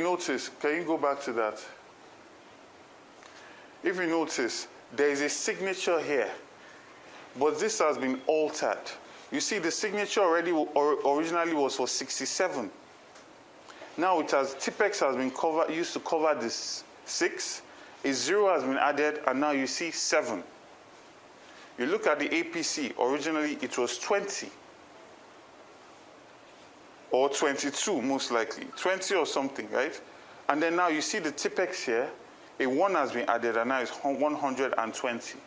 Notice, can you go back to that? If you notice, there is a signature here, but this has been altered. You see, the signature already originally was for 67. Now it has, Tipex has been used to cover this 6. A 0 has been added, and now you see 7. You look at the APC, originally it was 20. Or 22, most likely. 20 or something, right? And then now you see the Tipex here, a 1 has been added, and now it's 120.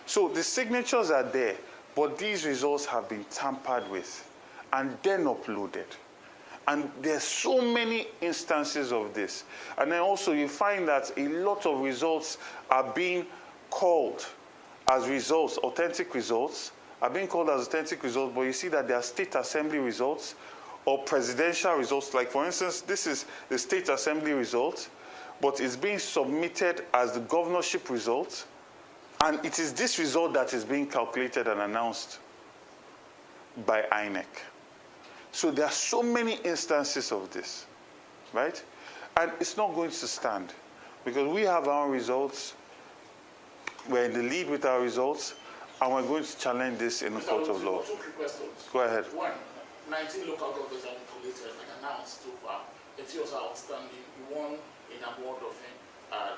So the signatures are there, but these results have been tampered with and then uploaded. And there's so many instances of this. And then also you find that a lot of results are being called as results, authentic results, are being called as authentic results, but you see that they are state assembly results or presidential results. Like for instance, this is the state assembly result, but it's being submitted as the governorship result. And it is this result that is being calculated and announced by INEC. So there are so many instances of this, right? And it's not going to stand because we have our results, we're in the lead with our results, and we're going to challenge this in the court of law. Two quick questions. Go ahead. One, 19 local governments have been collated and announced so far. The two are outstanding. You won in a board of him.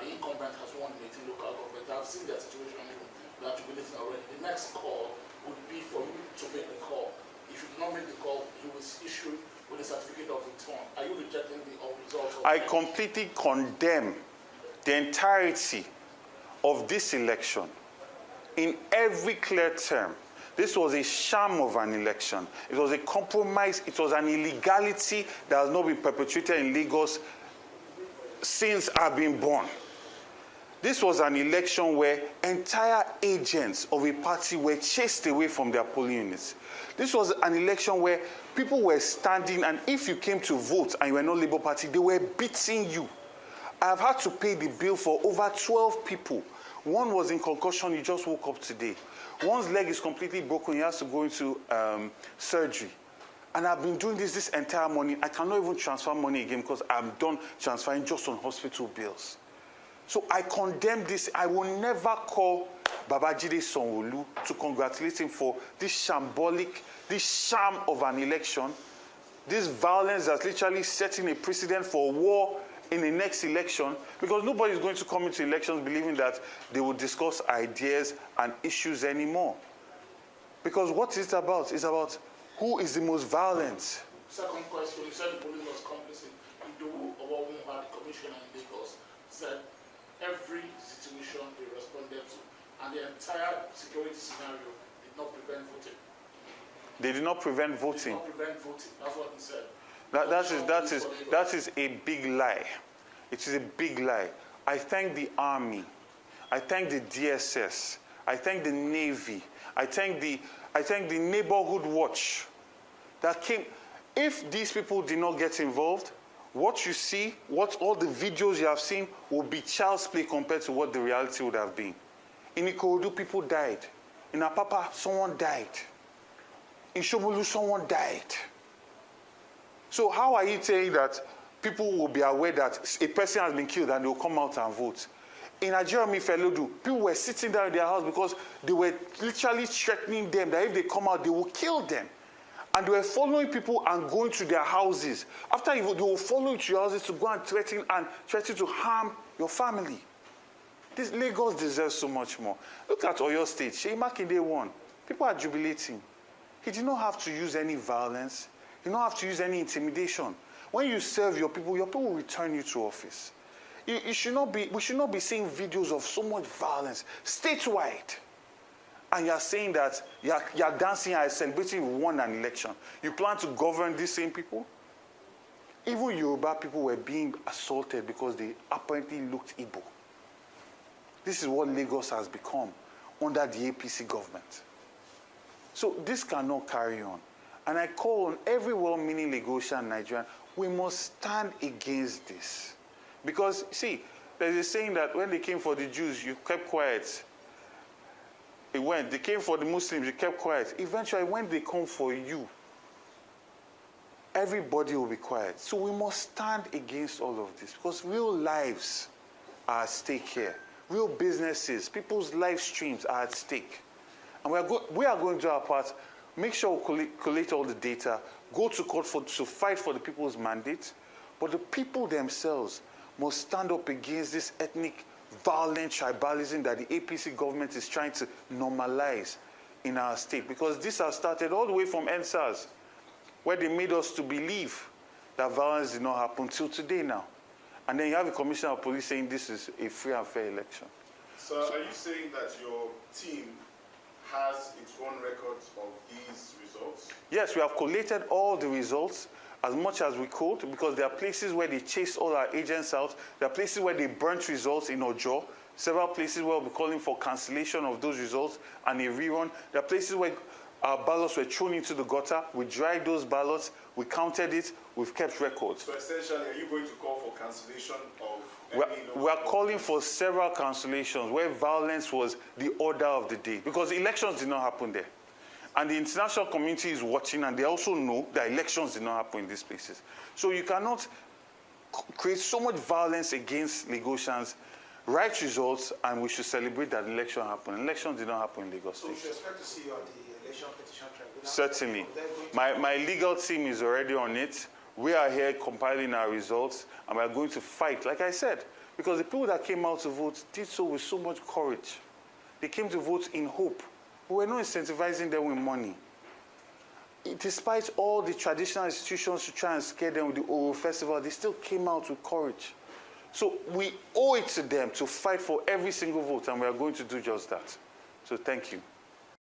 The incumbent has won 18 local governments. I've seen their situation that you're building already. The next call would be for you to make the call. If you do not make the call, you will issue with a certificate of return. Are you rejecting the results? I completely condemn the entirety of this election in every clear term. This was a sham of an election. It was a compromise. It was an illegality that has not been perpetrated in Lagos since I've been born. This was an election where entire agents of a party were chased away from their polling units. This was an election where people were standing, and if you came to vote and you were not Labour Party, they were beating you. I have had to pay the bill for over 12 people. One was in concussion, he just woke up today. One's leg is completely broken, he has to go into surgery. And I've been doing this entire morning. I cannot even transfer money again because I'm done transferring just on hospital bills. So I condemn this. I will never call Babajide Sanwo-Olu to congratulate him for this shambolic, this sham of an election, this violence that's literally setting a precedent for war in the next election, because nobody is going to come into elections believing that they will discuss ideas and issues anymore. Because what is it about? It's about who is the most violent. Second question, you said the police was complicit. Idowu Owawunwa, the commissioner in Lagos, said every situation they responded to, and the entire security scenario did not prevent voting. They did not prevent voting? Did not prevent voting. That's what he said. That is a big lie. It is a big lie. I thank the Army. I thank the DSS. I thank the Navy. I thank the Neighborhood Watch that came. If these people did not get involved, what you see, what all the videos you have seen will be child's play compared to what the reality would have been. In Ikorodu, people died. In Apapa, someone died. In Shomolu, someone died. So how are you saying that people will be aware that a person has been killed and they will come out and vote? In Ajero Felodu, people were sitting down in their house because they were literally threatening them that if they come out, they will kill them. And they were following people and going to their houses. After you vote, they will follow you to your houses to go and threaten to harm your family. This Lagos deserves so much more. Look at Oyo State. Seyi Makinde won. People are jubilating. He did not have to use any violence. He did not have to use any intimidation. When you serve your people will return you to office. We should not be seeing videos of so much violence statewide. And you're saying that you're dancing and celebrating you won an election. You plan to govern these same people? Even Yoruba people were being assaulted because they apparently looked Igbo. This is what Lagos has become under the APC government. So this cannot carry on. And I call on every well-meaning Lagosian and Nigerian, we must stand against this. Because, see, there's a saying that when they came for the Jews, you kept quiet. They came for the Muslims, you kept quiet. Eventually, when they come for you, everybody will be quiet. So we must stand against all of this because real lives are at stake here. Real businesses, people's live streams are at stake. And we are going to do our part, make sure we collate all the data, go to court to fight for the people's mandate, but the people themselves must stand up against this ethnic violent tribalism that the APC government is trying to normalize in our state. Because this has started all the way from NSAS, where they made us to believe that violence did not happen till today now. And then you have a commissioner of police saying this is a free and fair election. So are you saying that your team has its own records of these results? Yes, we have collated all the results as much as we could, because there are places where they chased all our agents out. There are places where they burnt results in Ojo. Several places where we'll be calling for cancellation of those results and a rerun. There are places where our ballots were thrown into the gutter. We dried those ballots. We counted it. We've kept records. So essentially, are you going to call for cancellation of we are calling for several cancellations where violence was the order of the day, because elections did not happen there. And the international community is watching, and they also know that elections did not happen in these places. So you cannot create so much violence against Lagosians, write results, and we should celebrate that election happened. Elections did not happen in Lagos State. So we should expect to see you on the election petition tribunal? Certainly. My legal team is already on it. We are here compiling our results, and we are going to fight, like I said, because the people that came out to vote did so with so much courage. They came to vote in hope. We were not incentivizing them with money. Despite all the traditional institutions to try and scare them with the Oro Festival, they still came out with courage. So we owe it to them to fight for every single vote, and we are going to do just that. So thank you.